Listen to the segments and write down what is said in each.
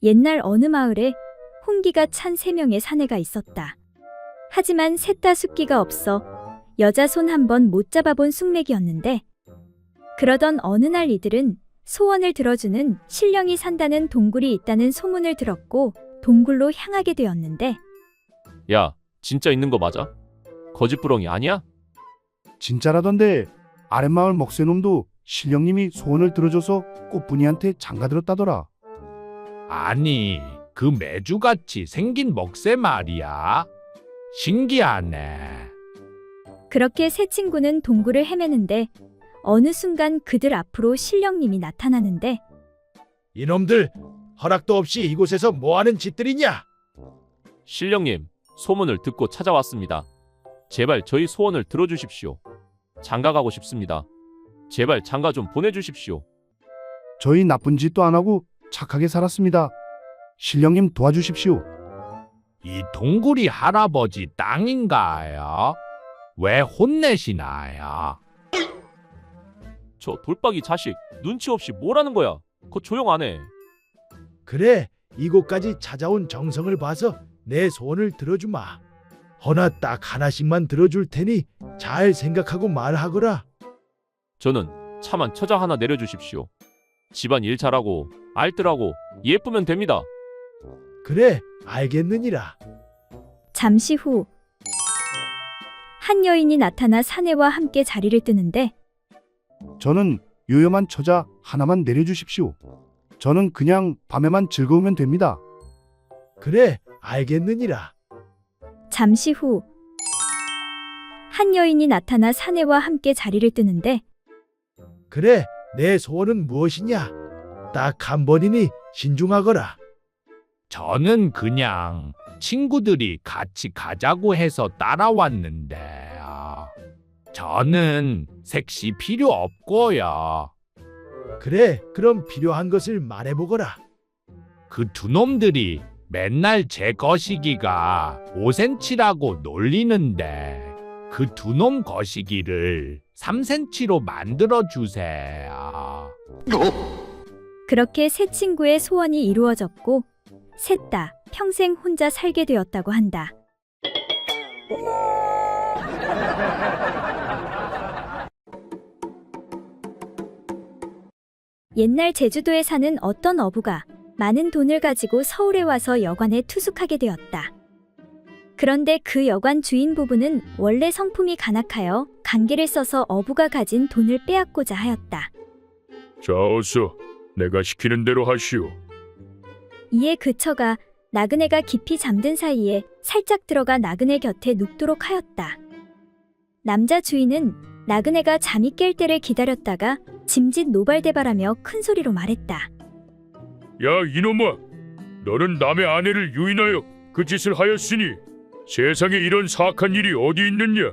옛날 어느 마을에 혼기가 찬 3명의 사내가 있었다. 하지만 셋 다 숫기가 없어 여자 손 한 번 못 잡아본 숙맥이었는데, 그러던 어느 날 이들은 소원을 들어주는 신령이 산다는 동굴이 있다는 소문을 들었고 동굴로 향하게 되었는데, 야, 진짜 있는 거 맞아? 거짓부렁이 아니야? 진짜라던데 아랫마을 먹새놈도 신령님이 소원을 들어줘서 꽃분이한테 장가들었다더라. 아니, 그 메주같이 생긴 먹새 말이야. 신기하네. 그렇게 세 친구는 동굴을 헤매는데 어느 순간 그들 앞으로 신령님이 나타나는데, 이놈들 허락도 없이 이곳에서 뭐하는 짓들이냐? 신령님, 소문을 듣고 찾아왔습니다. 제발 저희 소원을 들어주십시오. 장가 가고 싶습니다. 제발 장가 좀 보내주십시오. 저희 나쁜 짓도 안 하고 착하게 살았습니다. 신령님 도와주십시오. 이 동굴이 할아버지 땅인가요? 왜 혼내시나요? 저 돌박이 자식, 눈치 없이 뭐라는 거야? 거 조용 안 해. 그래, 이곳까지 찾아온 정성을 봐서 내 소원을 들어주마. 허나 딱 하나씩만 들어줄 테니 잘 생각하고 말하거라. 저는 차만 처자 하나 내려주십시오. 집안 일 잘하고 알뜰하고 예쁘면 됩니다. 그래, 알겠느니라. 잠시 후 한 여인이 나타나 사내와 함께 자리를 뜨는데, 저는 요염한 처자 하나만 내려주십시오. 저는 그냥 밤에만 즐거우면 됩니다. 그래, 알겠느니라. 잠시 후 한 여인이 나타나 사내와 함께 자리를 뜨는데, 그래, 내 소원은 무엇이냐? 딱 한 번이니 신중하거라. 저는 그냥 친구들이 같이 가자고 해서 따라왔는데요. 저는 색시 필요 없고요. 그래, 그럼 필요한 것을 말해보거라. 그 두 놈들이 맨날 제 거시기가 5cm라고 놀리는데 그 두 놈 거시기를 3cm로 만들어 주세요. 그렇게 세 친구의 소원이 이루어졌고 셋 다 평생 혼자 살게 되었다고 한다. 옛날 제주도에 사는 어떤 어부가 많은 돈을 가지고 서울에 와서 여관에 투숙하게 되었다. 그런데 그 여관 주인 부부는 원래 성품이 간악하여 간계를 써서 어부가 가진 돈을 빼앗고자 하였다. 자, 어서 내가 시키는 대로 하시오. 이에 그 처가 나그네가 깊이 잠든 사이에 살짝 들어가 나그네 곁에 눕도록 하였다. 남자 주인은 나그네가 잠이 깰 때를 기다렸다가 짐짓 노발대발하며 큰 소리로 말했다. 야, 이놈아, 너는 남의 아내를 유인하여 그 짓을 하였으니 세상에 이런 사악한 일이 어디 있느냐?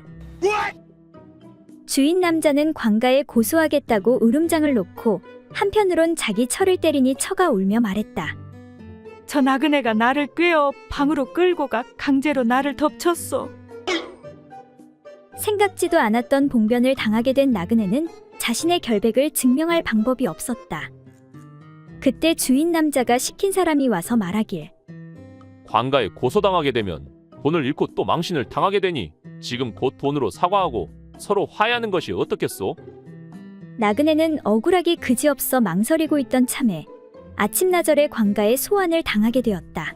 주인 남자는 관가에 고소하겠다고 으름장을 놓고 한편으론 자기 처를 때리니 처가 울며 말했다. 저 나그네가 나를 꿰어 방으로 끌고 가 강제로 나를 덮쳤소. 생각지도 않았던 봉변을 당하게 된 나그네는 자신의 결백을 증명할 방법이 없었다. 그때 주인 남자가 시킨 사람이 와서 말하길. 관가에 고소당하게 되면 돈을 잃고 또 망신을 당하게 되니 지금 곧 돈으로 사과하고 서로 화해하는 것이 어떻겠소? 나그네는 억울하기 그지없어 망설이고 있던 참에 아침나절에 관가에 소환을 당하게 되었다.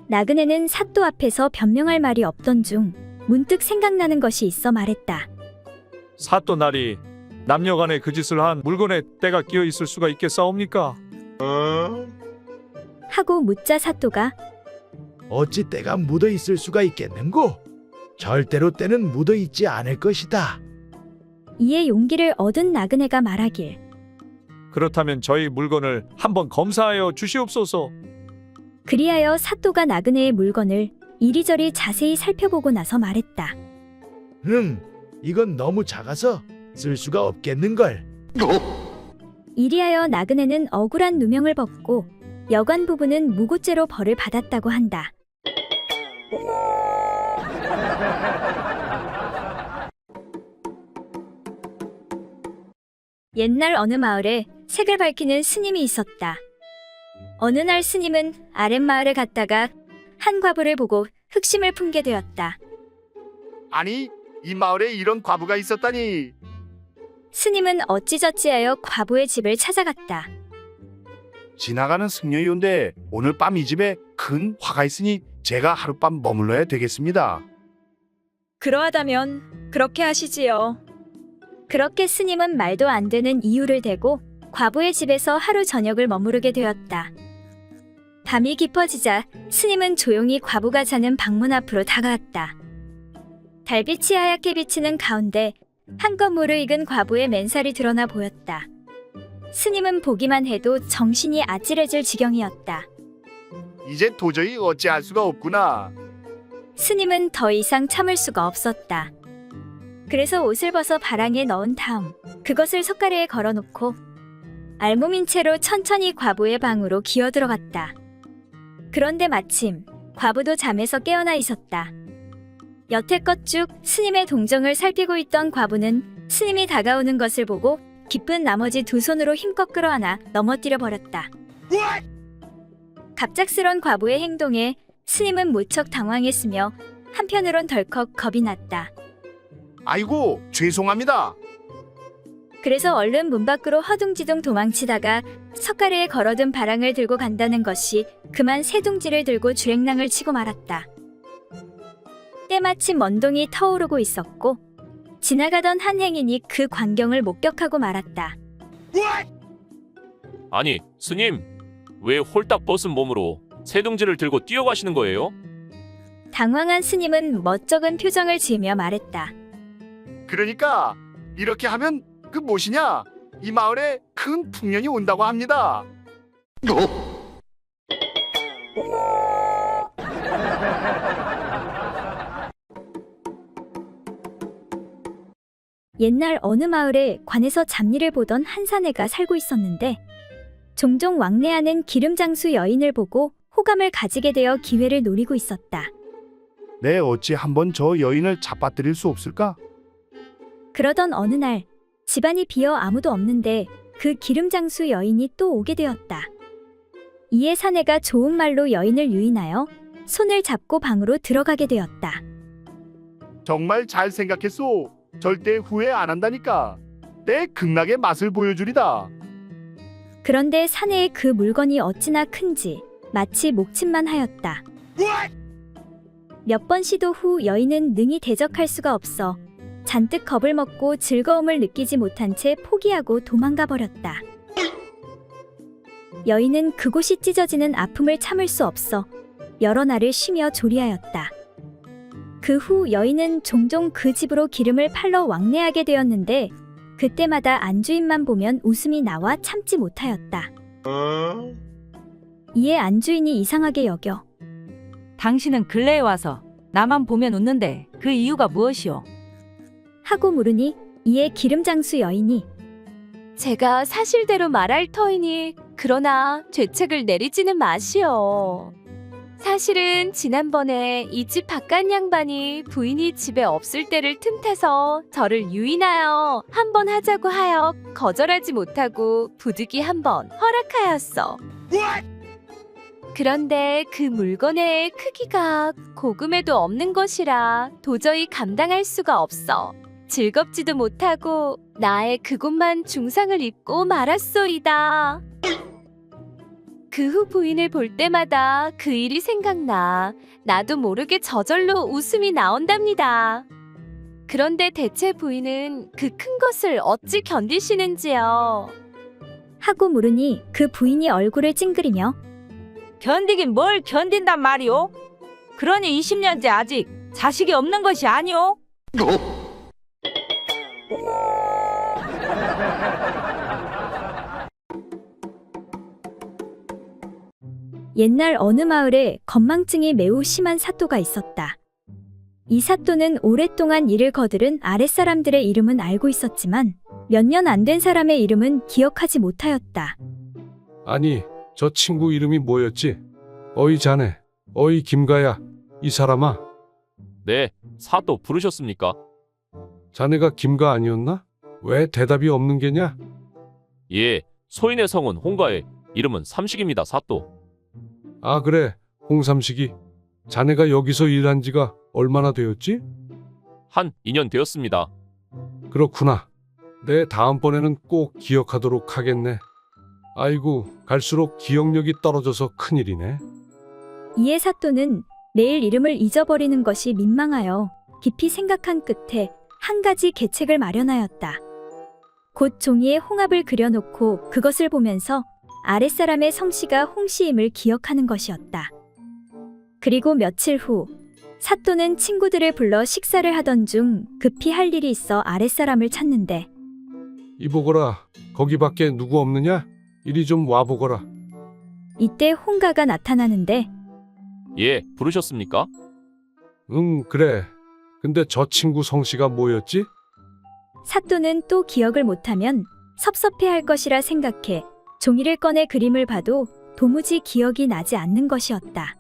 나그네는 사또 앞에서 변명할 말이 없던 중 문득 생각나는 것이 있어 말했다. 사또 날이 남녀간에 그 짓을 한 물건에 때가 끼어 있을 수가 있겠사옵니까? 하고 묻자 사또가 어찌 때가 묻어 있을 수가 있겠는고? 절대로 때는 묻어 있지 않을 것이다. 이에 용기를 얻은 나그네가 말하길. 그렇다면 저희 물건을 한번 검사하여 주시옵소서. 그리하여 사또가 나그네의 물건을 이리저리 자세히 살펴보고 나서 말했다. 이건 너무 작아서 쓸 수가 없겠는걸. 이리하여 나그네는 억울한 누명을 벗고 여관 부부는 무고죄로 벌을 받았다고 한다. 옛날 어느 마을에 색을 밝히는 스님이 있었다. 어느 날 스님은 아랫마을에 갔다가 한 과부를 보고 흑심을 품게 되었다. 아니, 이 마을에 이런 과부가 있었다니. 스님은 어찌저찌하여 과부의 집을 찾아갔다. 지나가는 승려이온데 오늘 밤 이 집에 큰 화가 있으니 제가 하룻밤 머물러야 되겠습니다. 그러하다면 그렇게 하시지요. 그렇게 스님은 말도 안 되는 이유를 대고 과부의 집에서 하루 저녁을 머무르게 되었다. 밤이 깊어지자 스님은 조용히 과부가 자는 방문 앞으로 다가왔다. 달빛이 하얗게 비치는 가운데 한껏 익은 과부의 맨살이 드러나 보였다. 스님은 보기만 해도 정신이 아찔해질 지경이었다. 이제 도저히 어찌할 수가 없구나. 스님은 더 이상 참을 수가 없었다. 그래서 옷을 벗어 바랑에 넣은 다음 그것을 석가래에 걸어놓고 알몸인 채로 천천히 과부의 방으로 기어 들어갔다. 그런데 마침 과부도 잠에서 깨어나 있었다. 여태껏 쭉 스님의 동정을 살피고 있던 과부는 스님이 다가오는 것을 보고 기쁜 나머지 두 손으로 힘껏 끌어안아 넘어뜨려 버렸다. 갑작스런 과부의 행동에 스님은 무척 당황했으며 한편으론 덜컥 겁이 났다. 아이고, 죄송합니다. 그래서 얼른 문 밖으로 허둥지둥 도망치다가 석가래에 걸어둔 바랑을 들고 간다는 것이 그만 새둥지를 들고 주행랑을 치고 말았다. 때마침 먼동이 터오르고 있었고 지나가던 한 행인이 그 광경을 목격하고 말았다. 아니, 스님, 왜 홀딱 벗은 몸으로 새둥지를 들고 뛰어가시는 거예요? 당황한 스님은 멋쩍은 표정을 지으며 말했다. 그러니까 이렇게 하면 그 무엇이냐? 이 마을에 큰 풍년이 온다고 합니다. 옛날 어느 마을에 관에서 잡일을 보던 한 사내가 살고 있었는데 종종 왕래하는 기름장수 여인을 보고 호감을 가지게 되어 기회를 노리고 있었다. 네, 어찌 한번 저 여인을 잡아뜨릴 수 없을까? 그러던 어느 날 집안이 비어 아무도 없는데 그 기름장수 여인이 또 오게 되었다. 이에 사내가 좋은 말로 여인을 유인하여 손을 잡고 방으로 들어가게 되었다. 정말 잘 생각했소. 절대 후회 안 한다니까. 내 극락의 맛을 보여주리다. 그런데 사내의 그 물건이 어찌나 큰지 마치 목침만 하였다. 몇 번 시도 후 여인은 능히 대적할 수가 없어 잔뜩 겁을 먹고 즐거움을 느끼지 못한 채 포기하고 도망가 버렸다. 여인은 그곳이 찢어지는 아픔을 참을 수 없어 여러 날을 쉬며 조리하였다. 그 후 여인은 종종 그 집으로 기름을 팔러 왕래하게 되었는데 그때마다 안주인만 보면 웃음이 나와 참지 못하였다. 이에 안주인이 이상하게 여겨 당신은 근래에 와서 나만 보면 웃는데 그 이유가 무엇이오? 하고 물으니 이에 기름장수 여인이 제가 사실대로 말할 터이니 그러나 죄책을 내리지는 마시오. 사실은 지난번에 이 집 바깥 양반이 부인이 집에 없을 때를 틈타서 저를 유인하여 한번 하자고 하여 거절하지 못하고 부득이 한번 허락하였어. 그런데 그 물건의 크기가 고금에도 없는 것이라 도저히 감당할 수가 없어 즐겁지도 못하고 나의 그곳만 중상을 입고 말았소이다. 그 후 부인을 볼 때마다 그 일이 생각나 나도 모르게 저절로 웃음이 나온답니다. 그런데 대체 부인은 그 큰 것을 어찌 견디시는지요? 하고 물으니 그 부인이 얼굴을 찡그리며 견디긴 뭘 견딘단 말이오? 그러니 20년째 아직 자식이 없는 것이 아니오? 옛날 어느 마을에 건망증이 매우 심한 사또가 있었다. 이 사또는 오랫동안 일을 거들은 아랫사람들의 이름은 알고 있었지만 몇 년 안 된 사람의 이름은 기억하지 못하였다. 아니, 저 친구 이름이 뭐였지? 어이 자네, 어이 김가야, 이 사람아. 네, 사또 부르셨습니까? 자네가 김가 아니었나? 왜 대답이 없는 게냐? 예, 소인의 성은 홍가에 이름은 삼식입니다. 사또. 아, 그래. 홍삼식이. 자네가 여기서 일한 지가 얼마나 되었지? 한 2년 되었습니다. 그렇구나. 내 다음번에는 꼭 기억하도록 하겠네. 아이고, 갈수록 기억력이 떨어져서 큰일이네. 이에 사또는 매일 이름을 잊어버리는 것이 민망하여 깊이 생각한 끝에 한 가지 계책을 마련하였다. 곧 종이에 홍합을 그려놓고 그것을 보면서 아랫사람의 성씨가 홍씨임을 기억하는 것이었다. 그리고 며칠 후 사또는 친구들을 불러 식사를 하던 중 급히 할 일이 있어 아랫사람을 찾는데 이보거라. 거기 밖에 누구 없느냐? 이리 좀 와보거라. 이때 홍가가 나타나는데 예, 부르셨습니까? 응, 그래. 근데 저 친구 성씨가 뭐였지? 사또는 또 기억을 못하면 섭섭해할 것이라 생각해 종이를 꺼내 그림을 봐도 도무지 기억이 나지 않는 것이었다.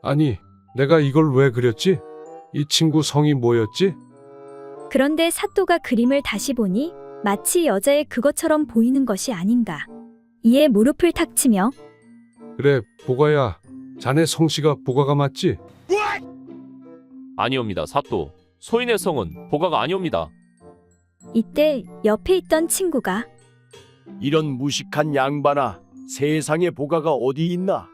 아니, 내가 이걸 왜 그렸지? 이 친구 성이 뭐였지? 그런데 사또가 그림을 다시 보니 마치 여자의 그것처럼 보이는 것이 아닌가. 이에 무릎을 탁 치며 그래, 보가야. 자네 성씨가 보가가 맞지? 아니옵니다. 사또. 소인의 성은 보가가 아니옵니다. 이때 옆에 있던 친구가 이런 무식한 양반아, 세상에 보가가 어디 있나?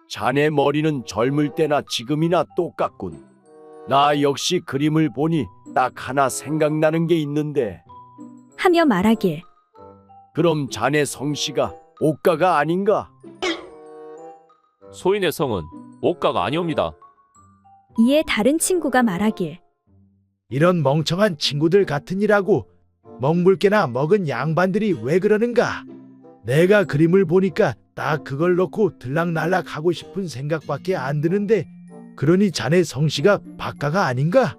자네 머리는 젊을 때나 지금이나 똑같군. 나 역시 그림을 보니 딱 하나 생각나는 게 있는데. 하며 말하길 그럼 자네 성씨가 옥가가 아닌가? 소인의 성은 옥가가 아니옵니다. 이에 다른 친구가 말하길 이런 멍청한 친구들 같으니라고 먹물개나 먹은 양반들이 왜 그러는가? 내가 그림을 보니까 딱 그걸 놓고 들락날락 하고 싶은 생각밖에 안 드는데 그러니 자네 성씨가 박가가 아닌가?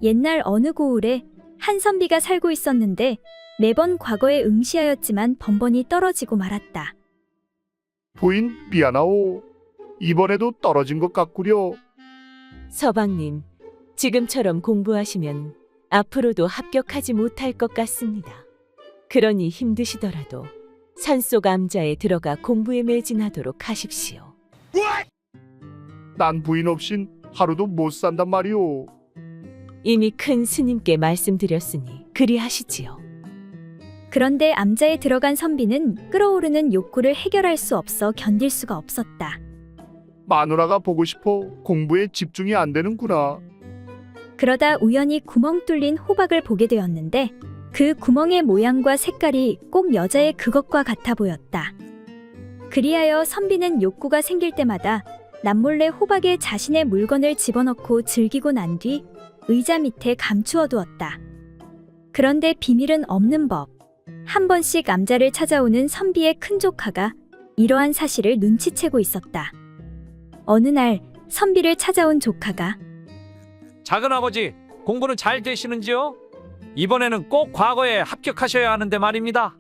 옛날 어느 고을에 한 선비가 살고 있었는데 매번 과거에 응시하였지만 번번이 떨어지고 말았다. 부인 미안하오. 이번에도 떨어진 것 같구려. 서방님, 지금처럼 공부하시면 앞으로도 합격하지 못할 것 같습니다. 그러니 힘드시더라도 산속 암자에 들어가 공부에 매진하도록 하십시오. 난 부인 없인 하루도 못 산단 말이오. 이미 큰 스님께 말씀드렸으니 그리하시지요. 그런데 암자에 들어간 선비는 끓어오르는 욕구를 해결할 수 없어 견딜 수가 없었다. 마누라가 보고 싶어 공부에 집중이 안 되는구나. 그러다 우연히 구멍 뚫린 호박을 보게 되었는데 그 구멍의 모양과 색깔이 꼭 여자의 그것과 같아 보였다. 그리하여 선비는 욕구가 생길 때마다 남몰래 호박에 자신의 물건을 집어넣고 즐기고 난 뒤 의자 밑에 감추어 두었다. 그런데 비밀은 없는 법. 한 번씩 암자를 찾아오는 선비의 큰 조카가 이러한 사실을 눈치채고 있었다. 어느 날 선비를 찾아온 조카가 작은아버지, 공부는 잘 되시는지요? 이번에는 꼭 과거에 합격하셔야 하는데 말입니다.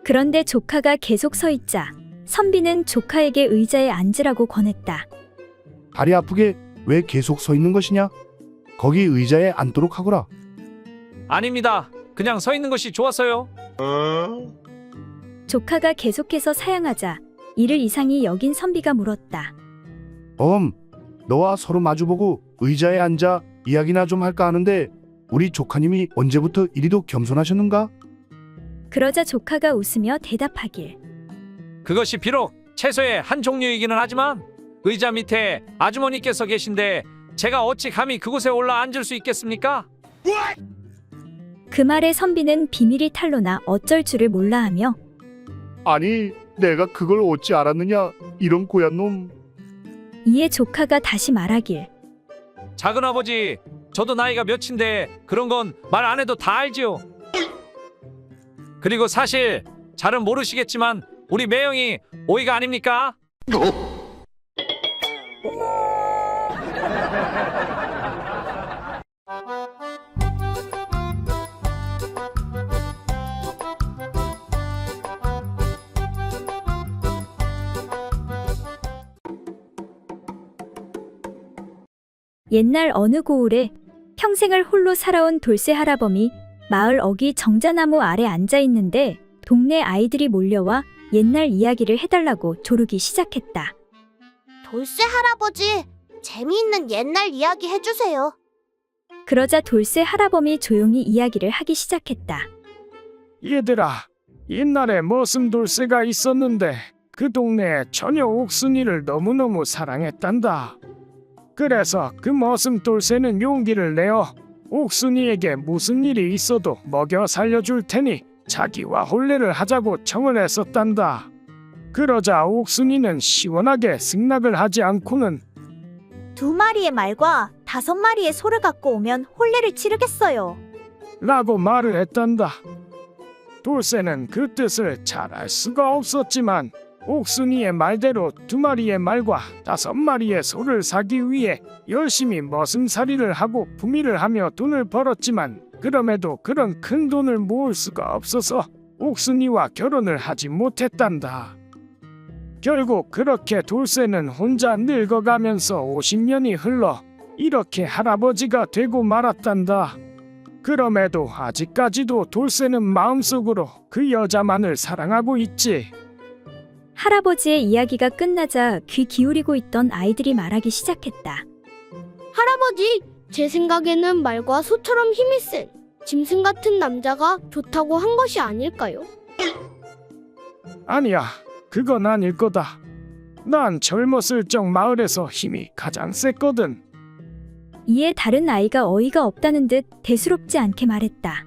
그런데 조카가 계속 서 있자 선비는 조카에게 의자에 앉으라고 권했다. 다리 아프게 왜 계속 서 있는 것이냐? 거기 의자에 앉도록 하거라. 아닙니다. 그냥 서 있는 것이 좋았어요. 조카가 계속해서 사양하자 이를 이상히 여긴 선비가 물었다. 너와 서로 마주보고 의자에 앉아 이야기나 좀 할까 하는데 우리 조카님이 언제부터 이리도 겸손하셨는가? 그러자 조카가 웃으며 대답하길. 그것이 비록 채소의 한 종류이기는 하지만 의자 밑에 아주머니께서 계신데 제가 어찌 감히 그곳에 올라 앉을 수 있겠습니까? 그 말에 선비는 비밀이 탄로나 어쩔 줄을 몰라하며 아니 내가 그걸 어찌 알았느냐 이런 고얀 놈. 이에 조카가 다시 말하길. 작은아버지, 저도 나이가 몇인데 그런 건 말 안 해도 다 알지요. 그리고 사실 잘은 모르시겠지만 우리 매형이 오이가 아닙니까? 옛날 어느 고을에 평생을 홀로 살아온 돌쇠 할아범이 마을 어귀 정자나무 아래 앉아 있는데 동네 아이들이 몰려와 옛날 이야기를 해달라고 조르기 시작했다. 돌쇠 할아버지, 재미있는 옛날 이야기 해주세요. 그러자 돌쇠 할아범이 조용히 이야기를 하기 시작했다. 얘들아, 옛날에 머슴 돌쇠가 있었는데 그 동네에 처녀 옥순이를 너무너무 사랑했단다. 그래서 그 머슴 돌쇠는 용기를 내어 옥순이에게 무슨 일이 있어도 먹여 살려줄 테니 자기와 혼례를 하자고 청을 했었단다. 그러자 옥순이는 시원하게 승낙을 하지 않고는 2마리의 말과 5마리의 소를 갖고 오면 혼례를 치르겠어요. 라고 말을 했단다. 돌쇠는 그 뜻을 잘 알 수가 없었지만 옥순이의 말대로 2마리의 말과 5마리의 소를 사기 위해 열심히 머슴살이를 하고 부미를 하며 돈을 벌었지만 그럼에도 그런 큰 돈을 모을 수가 없어서 옥순이와 결혼을 하지 못했단다. 결국 그렇게 돌쇠는 혼자 늙어가면서 50년이 흘러 이렇게 할아버지가 되고 말았단다. 그럼에도 아직까지도 돌쇠는 마음속으로 그 여자만을 사랑하고 있지. 할아버지의 이야기가 끝나자 귀 기울이고 있던 아이들이 말하기 시작했다. 할아버지, 제 생각에는 말과 소처럼 힘이 센 짐승 같은 남자가 좋다고 한 것이 아닐까요? 아니야, 그건 아닐 거다. 난 젊었을 적 마을에서 힘이 가장 셌거든. 이에 다른 아이가 어이가 없다는 듯 대수롭지 않게 말했다.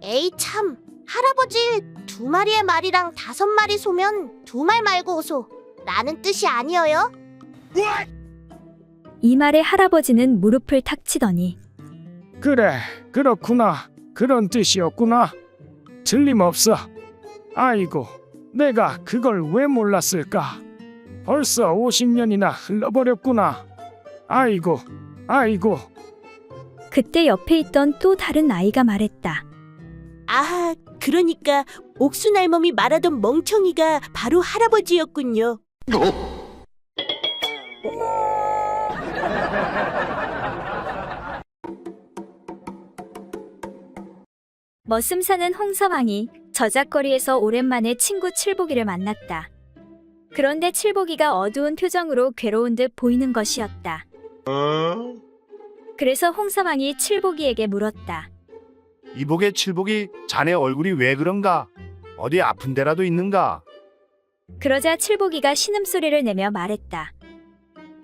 에이 참, 할아버지 2마리의 말이랑 5마리 소면 2말 말고 소 라는 뜻이 아니어요? 이 말에 할아버지는 무릎을 탁 치더니 그래, 그렇구나. 그런 뜻이었구나. 틀림없어. 아이고, 내가 그걸 왜 몰랐을까? 벌써 50년이나 흘러버렸구나. 아이고, 아이고. 그때 옆에 있던 또 다른 아이가 말했다. 아, 그러니까 옥순 할멈이 말하던 멍청이가 바로 할아버지였군요. 머슴 사는 홍서방이 저작거리에서 오랜만에 친구 칠복이를 만났다. 그런데 칠복이가 어두운 표정으로 괴로운 듯 보이는 것이었다. 그래서 홍서방이 칠복이에게 물었다. 이복의 칠복이 자네 얼굴이 왜 그런가? 어디 아픈 데라도 있는가? 그러자 칠복이가 신음소리를 내며 말했다.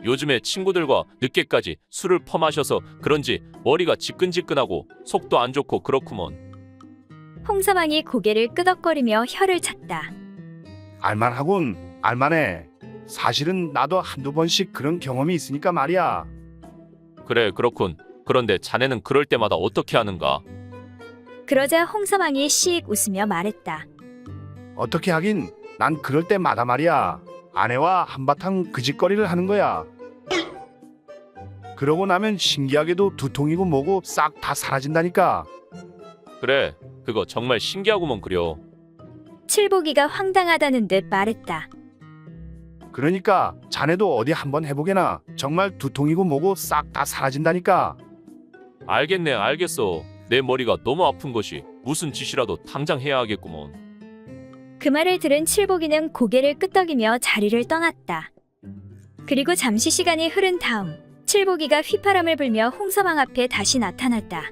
요즘에 친구들과 늦게까지 술을 퍼마셔서 그런지 머리가 지끈지끈하고 속도 안 좋고 그렇구먼. 홍서방이 고개를 끄덕거리며 혀를 찼다. 알만하군, 알만해. 사실은 나도 한두 번씩 그런 경험이 있으니까 말이야. 그래, 그렇군. 그런데 자네는 그럴 때마다 어떻게 하는가? 그러자 홍서방이 씩 웃으며 말했다. 어떻게 하긴, 난 그럴 때마다 말이야. 아내와 한바탕 그 짓거리를 하는 거야. 그러고 나면 신기하게도 두통이고 뭐고 싹 다 사라진다니까. 그래, 그거 정말 신기하구먼 그려. 칠복이가 황당하다는 듯 말했다. 그러니까 자네도 어디 한번 해보게나. 정말 두통이고 뭐고 싹 다 사라진다니까. 알겠네, 알겠어. 내 머리가 너무 아픈 것이 무슨 짓이라도 당장 해야 하겠구먼. 그 말을 들은 칠복이는 고개를 끄덕이며 자리를 떠났다. 그리고 잠시 시간이 흐른 다음 칠복이가 휘파람을 불며 홍서방 앞에 다시 나타났다.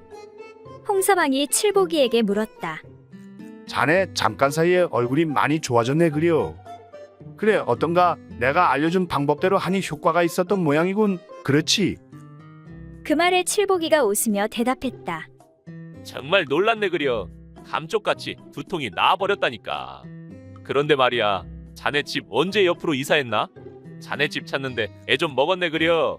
홍서방이 칠복이에게 물었다. 자네 잠깐 사이에 얼굴이 많이 좋아졌네 그려. 그래, 어떤가? 내가 알려준 방법대로 하니 효과가 있었던 모양이군. 그렇지? 그 말에 칠복이가 웃으며 대답했다. 정말 놀랐네 그려. 감쪽같이 두통이 나아버렸다니까. 그런데 말이야, 자네 집 언제 옆으로 이사했나? 자네 집 찾는데 애 좀 먹었네 그려.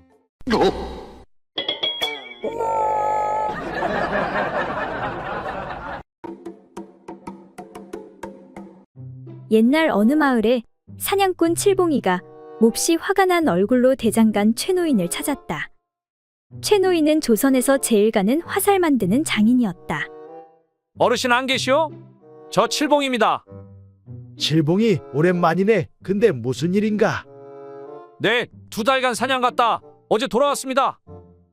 옛날 어느 마을에 사냥꾼 칠봉이가 몹시 화가 난 얼굴로 대장간 최노인을 찾았다. 최노인은 조선에서 제일 가는 화살 만드는 장인이었다. 어르신 안 계시오? 저 칠봉입니다. 칠봉이 오랜만이네. 근데 무슨 일인가? 네, 2달간 사냥 갔다 어제 돌아왔습니다.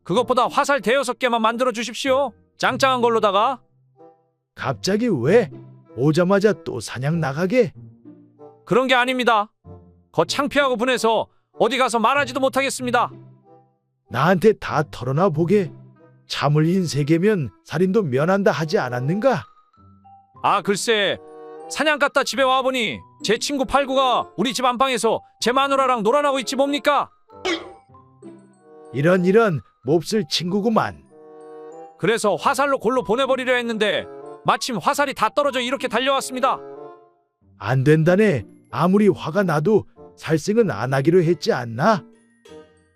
그것보다 화살 대여섯 개만 만들어 주십시오. 짱짱한 걸로다가. 갑자기 왜 오자마자 또 사냥 나가게? 그런 게 아닙니다. 거 창피하고 분해서 어디 가서 말하지도 못하겠습니다. 나한테 다 털어놔 보게. 참을인 3개면 살인도 면한다 하지 않았는가? 아, 글쎄, 사냥 갔다 집에 와보니 제 친구 팔구가 우리 집 안방에서 제 마누라랑 놀아나고 있지 뭡니까? 이런 몹쓸 친구구만. 그래서 화살로 골로 보내버리려 했는데 마침 화살이 다 떨어져 이렇게 달려왔습니다. 안 된다네. 아무리 화가 나도 살생은 안 하기로 했지 않나?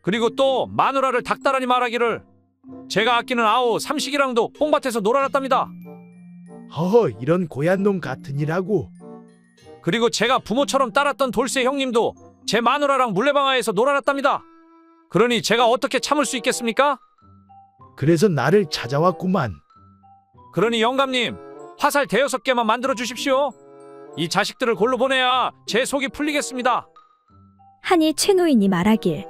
그리고 또 마누라를 닥달하니 말하기를 제가 아끼는 아우 삼식이랑도 뽕밭에서 놀아났답니다. 허허, 이런 고얀 놈 같으니라고. 그리고 제가 부모처럼 따랐던 돌쇠 형님도 제 마누라랑 물레방아에서 놀아났답니다. 그러니 제가 어떻게 참을 수 있겠습니까? 그래서 나를 찾아왔구만. 그러니 영감님, 화살 대여섯 개만 만들어 주십시오. 이 자식들을 골로 보내야 제 속이 풀리겠습니다. 하니 최 노인이 말하길.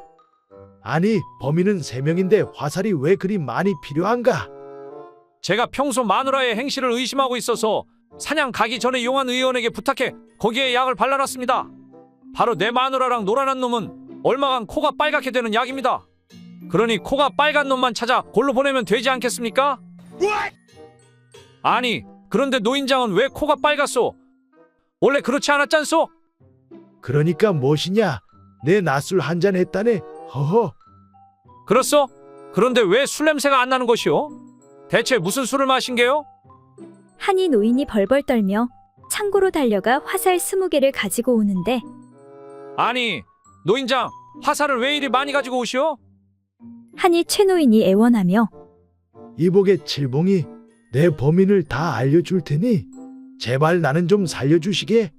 아니, 범인은 3명인데 화살이 왜 그리 많이 필요한가? 제가 평소 마누라의 행실을 의심하고 있어서 사냥 가기 전에 용한 의원에게 부탁해 거기에 약을 발라놨습니다. 바로 내 마누라랑 놀아난 놈은 얼마간 코가 빨갛게 되는 약입니다. 그러니 코가 빨간 놈만 찾아 골로 보내면 되지 않겠습니까? 아니, 그런데 노인장은 왜 코가 빨갛소? 원래 그렇지 않았잖소? 그러니까 무엇이냐? 내 낮술 한잔 했다네. 허허. 그렇소? 그런데 왜 술 냄새가 안 나는 것이오? 대체 무슨 술을 마신 게요? 하니 노인이 벌벌 떨며 창고로 달려가 화살 20개를 가지고 오는데 아니, 노인장, 화살을 왜 이리 많이 가지고 오시오? 하니 최 노인이 애원하며 이복의 칠봉이 내 범인을 다 알려줄 테니 제발 나는 좀 살려주시게.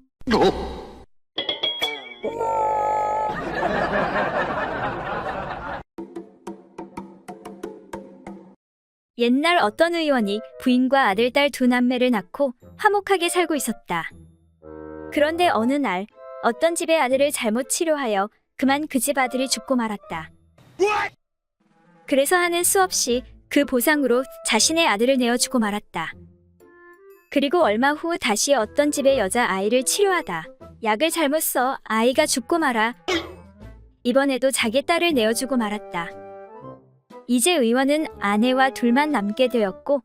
옛날 어떤 의원이 부인과 아들, 딸 2남매를 낳고 화목하게 살고 있었다. 그런데 어느 날 어떤 집의 아들을 잘못 치료하여 그만 그 집 아들이 죽고 말았다. 그래서 하는 수없이 그 보상으로 자신의 아들을 내어주고 말았다. 그리고 얼마 후 다시 어떤 집의 여자 아이를 치료하다 약을 잘못 써 아이가 죽고 말아 이번에도 자기 딸을 내어주고 말았다. 이제 의원은 아내와 둘만 남게 되었고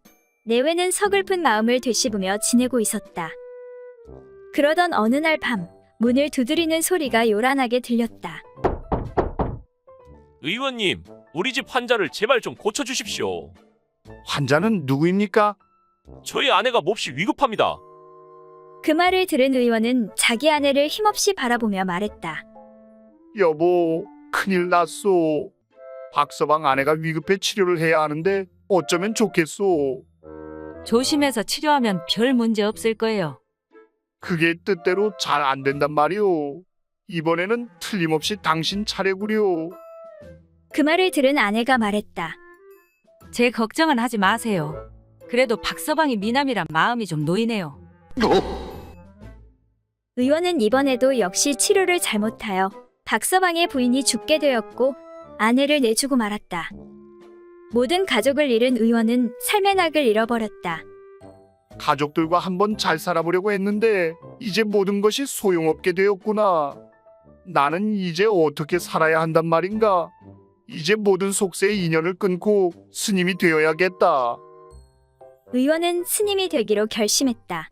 내외는 서글픈 마음을 되씹으며 지내고 있었다. 그러던 어느 날 밤 문을 두드리는 소리가 요란하게 들렸다. 의원님, 우리 집 환자를 제발 좀 고쳐주십시오. 환자는 누구입니까? 저희 아내가 몹시 위급합니다. 그 말을 들은 의원은 자기 아내를 힘없이 바라보며 말했다. 여보, 큰일 났소. 박서방 아내가 위급해 치료를 해야 하는데 어쩌면 좋겠소. 조심해서 치료하면 별 문제 없을 거예요. 그게 뜻대로 잘 안 된단 말이오. 이번에는 틀림없이 당신 차례구려. 그 말을 들은 아내가 말했다. 제 걱정은 하지 마세요. 그래도 박서방이 미남이라 마음이 좀 놓이네요. 의원은 이번에도 역시 치료를 잘못하여 박서방의 부인이 죽게 되었고 아내를 내주고 말았다. 모든 가족을 잃은 의원은 삶의 낙을 잃어버렸다. 가족들과 한번 잘 살아보려고 했는데 이제 모든 것이 소용없게 되었구나. 나는 이제 어떻게 살아야 한단 말인가? 이제 모든 속세의 인연을 끊고 스님이 되어야겠다. 의원은 스님이 되기로 결심했다.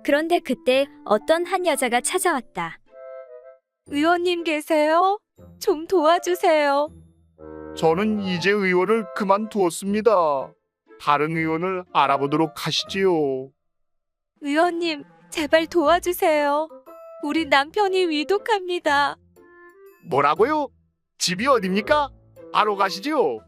그런데 그때 어떤 한 여자가 찾아왔다. 의원님 계세요? 좀 도와주세요. 저는 이제 의원을 그만두었습니다. 다른 의원을 알아보도록 하시지요. 의원님, 제발 도와주세요. 우리 남편이 위독합니다. 뭐라고요? 집이 어딥니까? 바로 가시지요.